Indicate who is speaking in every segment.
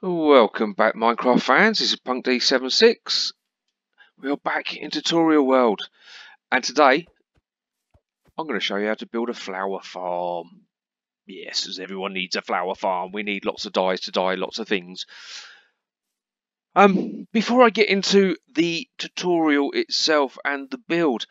Speaker 1: Welcome back, Minecraft fans. This is Punk D76. We are back in tutorial world, and today I'm going to show you how to build a flower farm. Yes, as everyone needs a flower farm, we need lots of dyes to dye lots of things. Before I get into the tutorial itself and the build,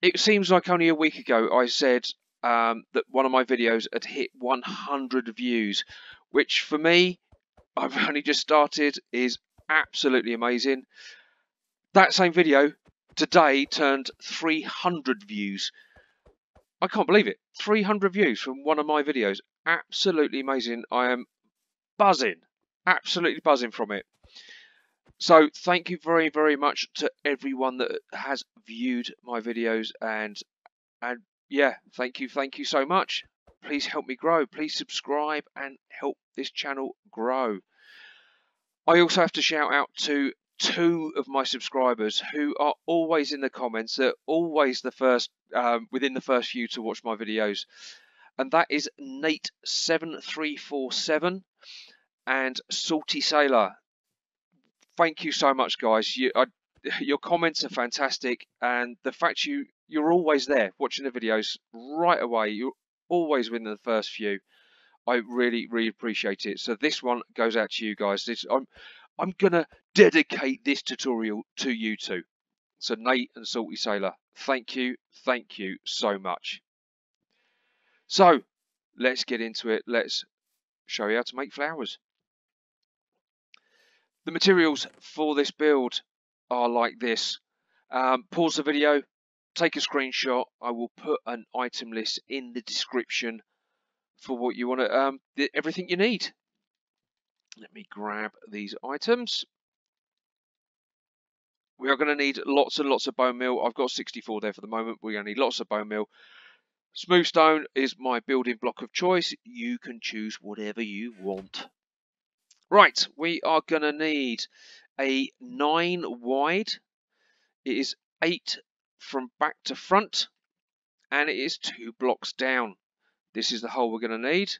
Speaker 1: it seems like only a week ago I said that one of my videos had hit 100 views, which for me, I've only just started, is absolutely amazing. That same video today turned 300 views. I can't believe it. 300 views from one of my videos. Absolutely amazing. I am buzzing. Absolutely buzzing from it. So thank you very, very much to everyone that has viewed my videos, and yeah, thank you so much. Please help me grow. Please subscribe and help this channel grow. I also have to shout out to two of my subscribers who are always in the comments. They're always the first, within the first few to watch my videos, and that is Nate7347 and Salty Sailor. Thank you so much, guys. Your comments are fantastic, and the fact you're always there watching the videos right away. You're always within the first few. I really, really appreciate it. So this one goes out to you guys. I'm gonna dedicate this tutorial to you two. So Nate and Salty Sailor, thank you so much. So let's get into it. Let's show you how to make flowers. The materials for this build are like this. Pause the video, take a screenshot. I will put an item list in the description for what you want to, everything you need. Let me grab these items. We are going to need lots and lots of bone meal. I've got 64 there for the moment. We're going to need lots of bone meal. Smooth stone is my building block of choice. You can choose whatever you want. Right, we are going to need a 9 wide. It is 8 from back to front, and it is 2 blocks down. This is the hole we're going to need.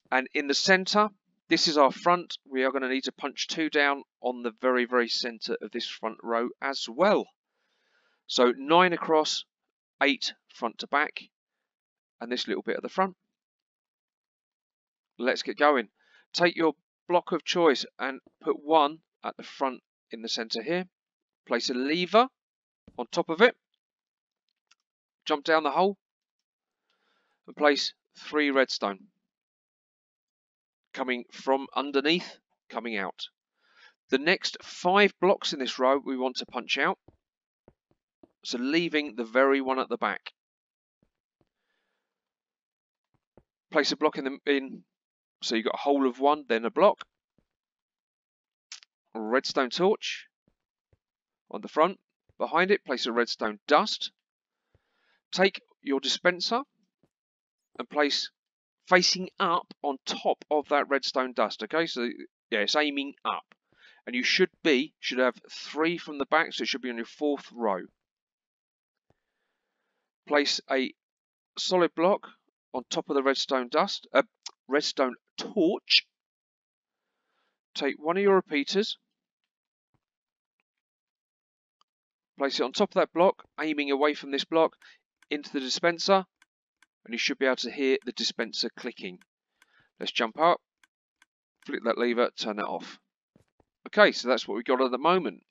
Speaker 1: And in the center, this is our front. We are going to need to punch 2 down on the very, very center of this front row as well. So 9 across, 8 front to back, and this little bit at the front. Let's get going. Take your block of choice and put 1 at the front in the center here. Place a lever on top of it. Jump down the hole and place 3 redstone. Coming from underneath, coming out. The next 5 blocks in this row we want to punch out. So leaving the very one at the back. Place a block in, so you've got a hole of 1, then a block. A redstone torch on the front. Behind it, place a redstone dust. Take your dispenser and place facing up on top of that redstone dust. Okay, so yeah, it's aiming up. And you should have 3 from the back, so it should be on your 4th row. Place a solid block on top of the redstone torch. Take one of your repeaters, place it on top of that block, aiming away from this block into the dispenser, and you should be able to hear the dispenser clicking. Let's jump up, flick that lever, turn that off. Okay, so that's what we've got at the moment.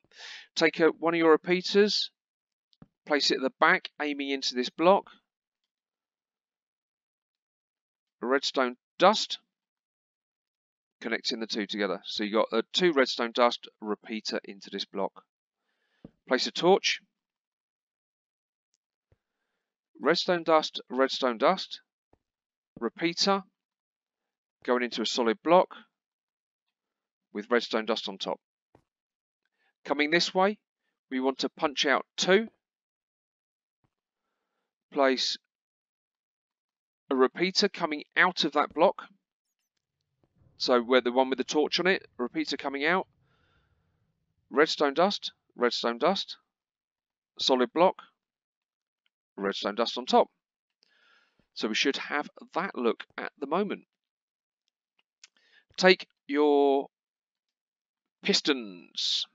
Speaker 1: Take one of your repeaters, place it at the back, aiming into this block. Redstone dust, connecting the 2 together. So you've got 2 redstone dust, repeater into this block. Place a torch. Redstone dust, repeater, going into a solid block with redstone dust on top. Coming this way, we want to punch out 2. Place a repeater coming out of that block. So where the one with the torch on it, repeater coming out. Redstone dust, solid block, redstone dust on top. So we should have that look at the moment. Take your pistons.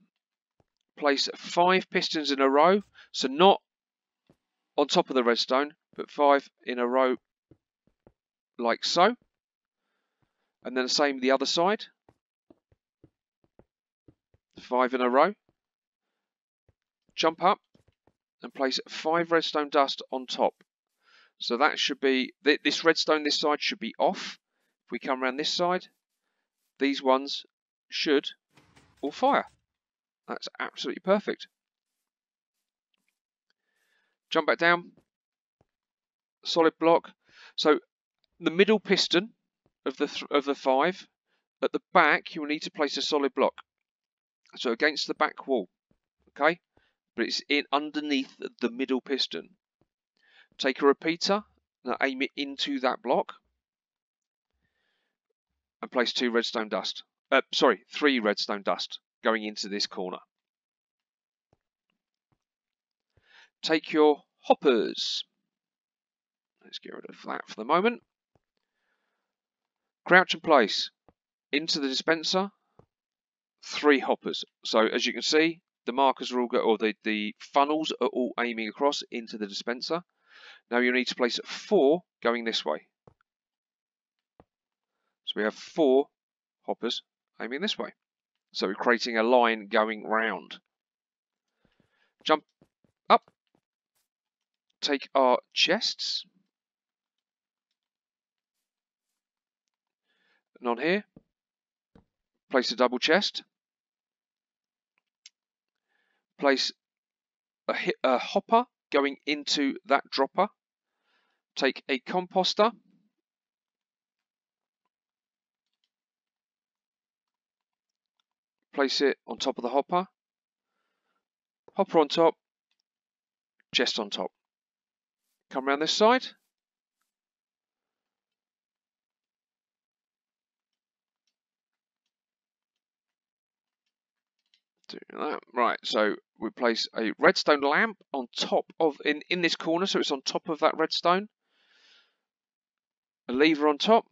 Speaker 1: Place 5 pistons in a row, so not on top of the redstone, but 5 in a row like so. And then the same the other side. 5 in a row. Jump up and place 5 redstone dust on top. So that should be, this redstone this side should be off. If we come around this side, these ones should all fire. That's absolutely perfect. Jump back down. Solid block. So the middle piston of the 5, at the back you will need to place a solid block. So against the back wall, okay? But it's in underneath the middle piston. Take a repeater, now aim it into that block, and place 2 redstone dust. 3 redstone dust going into this corner. Take your hoppers. Let's get rid of that for the moment. Crouch and place into the dispenser 3 hoppers. So as you can see, the markers are all or the funnels are all aiming across into the dispenser. Now you need to place 4 going this way. So we have 4 hoppers aiming this way. So we're creating a line going round. Jump up. Take our chests. And on here, place a double chest. Place a hopper going into that dropper. Take a composter. Place it on top of the hopper. Hopper on top. Chest on top. Come around this side. Do that. Right, so we place a redstone lamp on top of, in this corner, so it's on top of that redstone. A lever on top.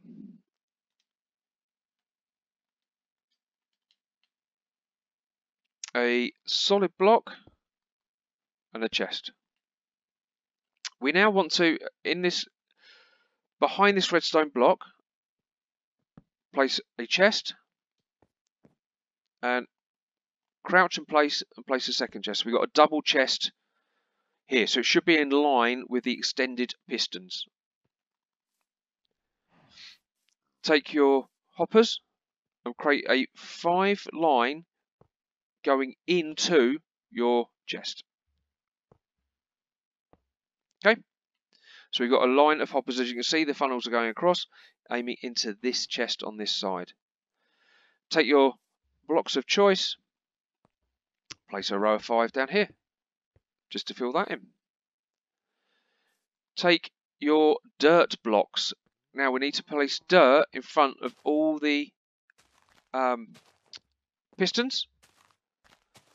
Speaker 1: A solid block. And a chest. We now want to, behind this redstone block, place a chest. And crouch and place a second chest. We've got a double chest here, so it should be in line with the extended pistons. Take your hoppers and create a 5 line going into your chest. Okay, so we've got a line of hoppers. As you can see, the funnels are going across, aiming into this chest on this side. Take your blocks of choice. Place a row of 5 down here, just to fill that in. Take your dirt blocks. Now we need to place dirt in front of all the pistons,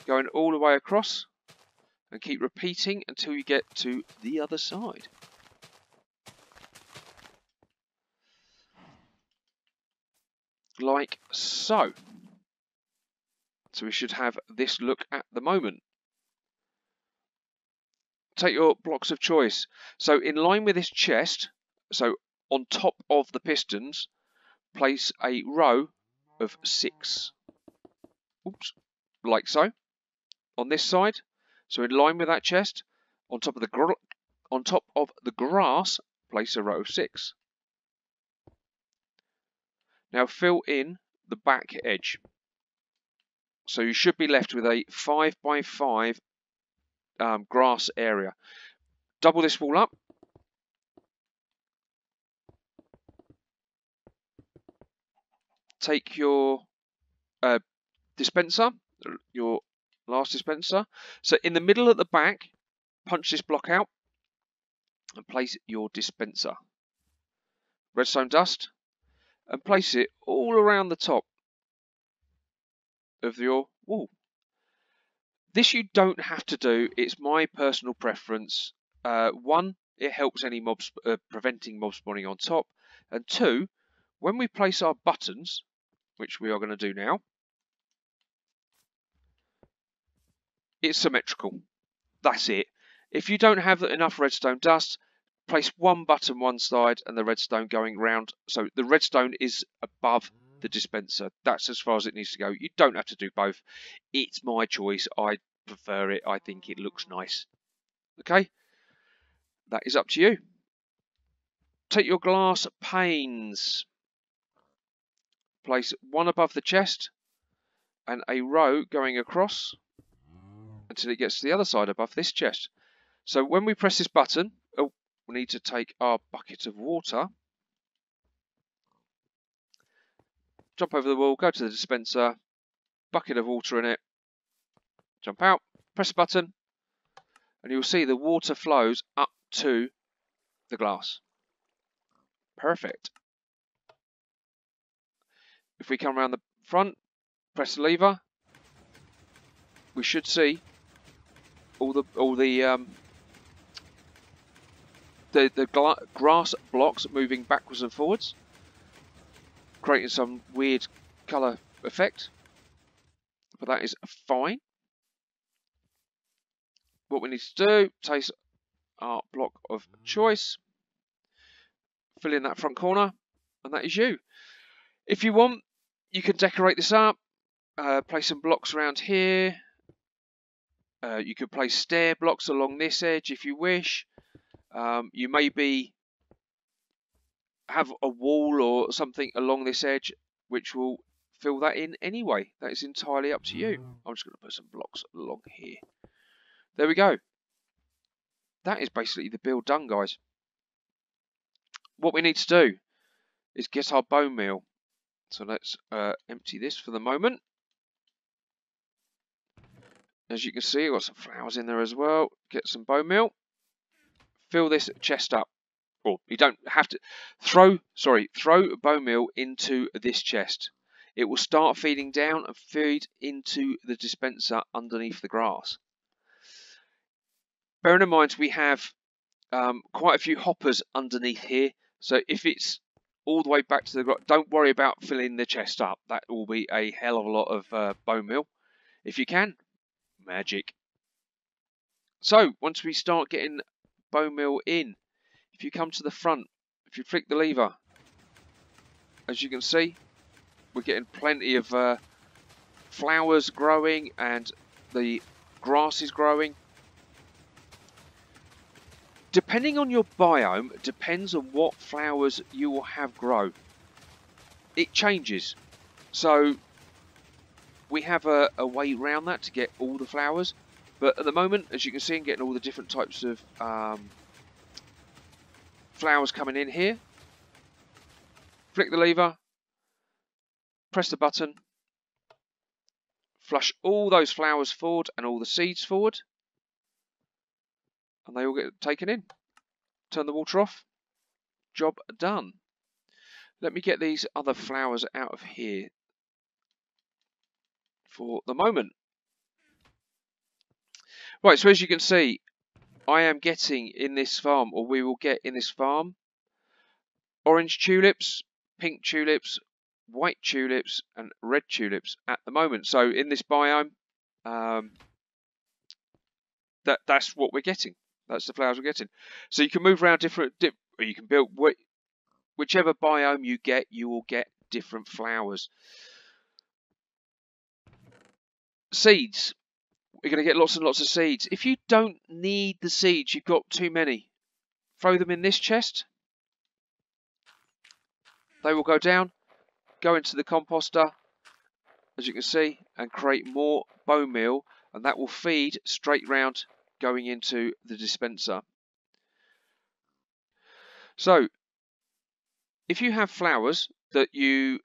Speaker 1: going all the way across, and keep repeating until you get to the other side. Like so. So we should have this look at the moment. Take your blocks of choice. So in line with this chest, so on top of the pistons, place a row of 6. Oops, like so. On this side, so in line with that chest, on top of the grass, place a row of 6. Now fill in the back edge. So you should be left with a 5 by 5 grass area. Double this wall up. Take your dispenser, your last dispenser. So in the middle at the back, punch this block out and place your dispenser. Redstone dust, and place it all around the top of your wall. This you don't have to do, it's my personal preference. 1, it helps any mobs, preventing mob spawning on top, and 2, when we place our buttons, which we are going to do now, it's symmetrical. That's it. If you don't have enough redstone dust, place one button one side and the redstone going round. So the redstone is above the dispenser. That's as far as it needs to go. You don't have to do both. It's my choice. I prefer it. I think it looks nice. Okay? That is up to you. Take your glass panes. Place one above the chest and a row going across until it gets to the other side above this chest. So when we press this button, we need to take our bucket of water, jump over the wall, go to the dispenser, bucket of water in it, jump out, press the button, and you'll see the water flows up to the glass. Perfect. If we come around the front, press the lever, we should see all the grass blocks moving backwards and forwards, creating some weird colour effect, but that is fine. What we need to do, take our block of choice, fill in that front corner, and that is you. If you want, you can decorate this up, place some blocks around here. You could place stair blocks along this edge if you wish. You maybe have a wall or something along this edge which will fill that in anyway. That is entirely up to you. I'm just going to put some blocks along here. There we go. That is basically the build done, guys. What we need to do is get our bone meal. So let's empty this for the moment. As you can see, I've got some flowers in there as well. Get some bone meal. Fill this chest up. Or you don't have to throw bone meal into this chest. It will start feeding down and feed into the dispenser underneath the grass. Bearing in mind we have quite a few hoppers underneath here, so if it's all the way back to the grass, don't worry about filling the chest up. That will be a hell of a lot of bone meal. If you can, magic. So once we start getting bone meal in, if you come to the front, if you flick the lever, as you can see, we're getting plenty of flowers growing and the grass is growing. Depending on your biome, depends on what flowers you will have grow. It changes. So we have a way around that to get all the flowers. But at the moment, as you can see, I'm getting all the different types of flowers coming in here. Flick the lever, press the button, flush all those flowers forward and all the seeds forward, and they all get taken in. Turn the water off. Job done. Let me get these other flowers out of here for the moment. Right, so as you can see, I am getting in this farm, or we will get in this farm, orange tulips, pink tulips, white tulips and red tulips at the moment. So in this biome, that's what we're getting. That's the flowers we're getting. So you can move around or you can build whichever biome you get, you will get different flowers. Seeds. We're going to get lots and lots of seeds. If you don't need the seeds, you've got too many, throw them in this chest. They will go down, go into the composter, as you can see, and create more bone meal, and that will feed straight round going into the dispenser. So if you have flowers that you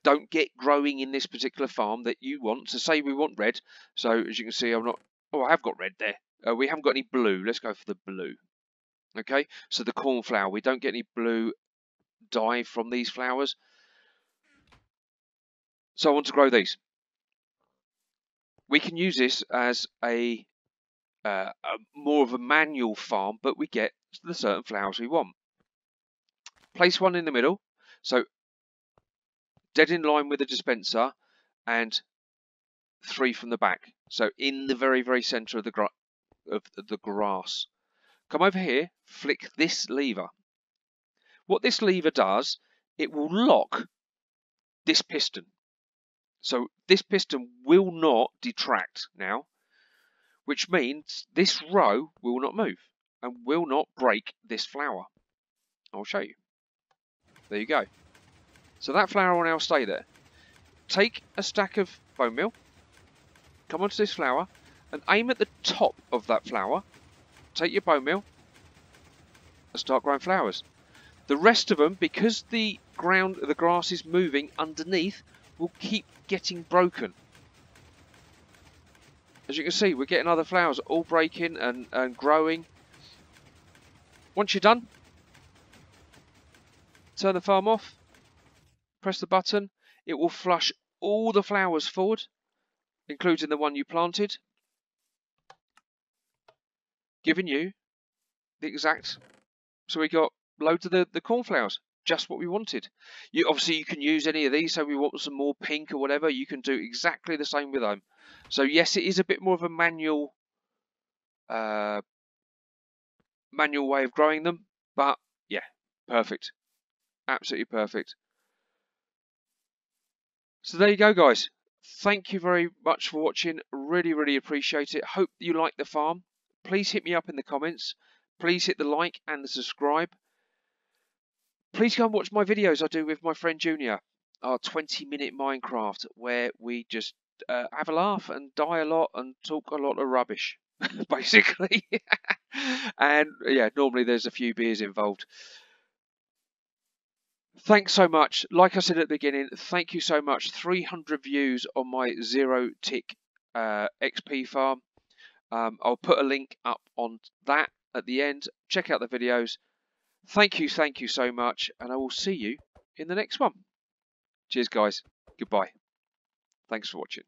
Speaker 1: don't get growing in this particular farm that you want, so say we want red, so as you can see, I have got red there. We haven't got any blue. Let's go for the blue. Okay, so the cornflower, we don't get any blue dye from these flowers. So I want to grow these. We can use this as a more of a manual farm, but we get the certain flowers we want. Place one in the middle. So dead in line with the dispenser, and 3 from the back. So in the very, very centre of the grass. Come over here, flick this lever. What this lever does, it will lock this piston. So this piston will not detract now, which means this row will not move and will not break this flower. I'll show you. There you go. So that flower will now stay there. Take a stack of bone meal, come onto this flower, and aim at the top of that flower. Take your bone meal and start growing flowers. The rest of them, because the grass is moving underneath, will keep getting broken. As you can see, we're getting other flowers all breaking and growing. Once you're done, turn the farm off, press the button, it will flush all the flowers forward, including the one you planted, giving you the exact. So we got loads of the cornflowers, just what we wanted. Obviously you can use any of these, so we want some more pink or whatever, you can do exactly the same with them. So yes, it is a bit more of a manual way of growing them, but yeah, perfect. Absolutely perfect. So there you go, guys. Thank you very much for watching. Really, really appreciate it. Hope you like the farm. Please hit me up in the comments. Please hit the like and the subscribe. Please go and watch my videos I do with my friend Junior, our 20-minute Minecraft, where we just have a laugh and die a lot and talk a lot of rubbish, basically. And yeah, normally there's a few beers involved. Thanks so much. Like I said at the beginning, thank you so much. 300 views on my 0-tick XP farm. I'll put a link up on that at the end. Check out the videos. Thank you so much, and I will see you in the next one. Cheers, guys. Goodbye. Thanks for watching.